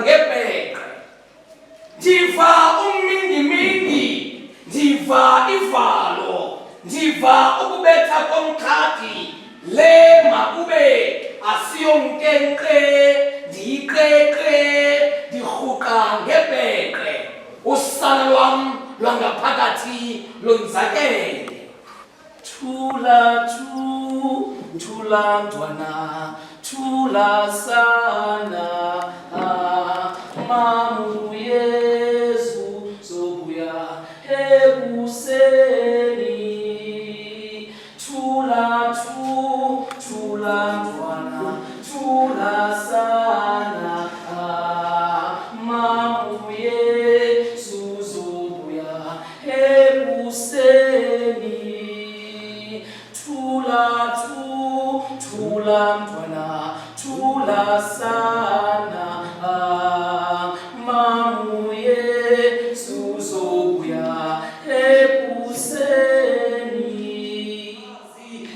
ngebheqe, ndiva ummingimingi, ndiva ivalo, ndiva ukubetha komqhagi, le makube asiyomkenqe, ndiyiqeqe, ndirhuqa ngebheqe, usana lwam lwangaphakathi lonzakele. Thula thula ntwana, thula sana, mamu Yesu zobuya ekuseni. Thula ntwana, thula sana, mamu Yesu zobuya ekuseni. Thula ntwana, thula sana, mamu Yesu zobuya ekuseni.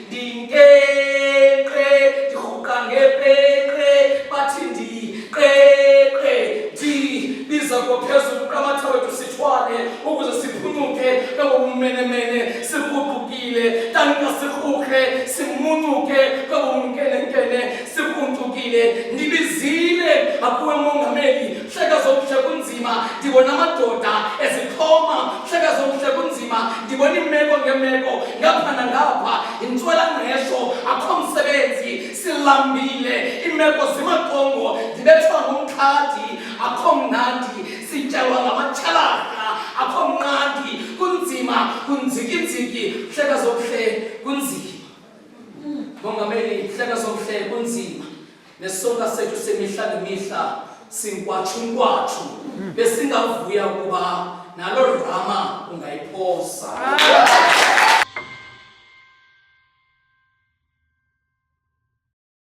Ndinkeqe, ndirhuqa ngebheqe, bathi ndiqeqe, ndibiza kophezulu qamatha wethu sithwale ukuze siphunyuke kabummenemene, sirhubhukile, tanka sirhuqe, simunuke kabumnkenenkene, sirhuntukile. Ndibizile akuwe mongameli, hleka zokuhle kunzima, ndibona amadoda ezixhoma, hleka zokuhle kunzima, ndibona imeko ngemeko, ngapha nangapha, intswelangqesho, akho msebenzi, silambile, imeko zimaxongo, ndibethwa ngumqhadi, akho mnandi, sityalwa ngamatyhalarha, akho mnqandi, kunzima, kunzikinziki, hleka zokuhle kunzima. Mongameli, hleka zokuhle kunzima, nesonka sethu semihla ngemihla sinkwathu, besingavuya ukuba nalo rama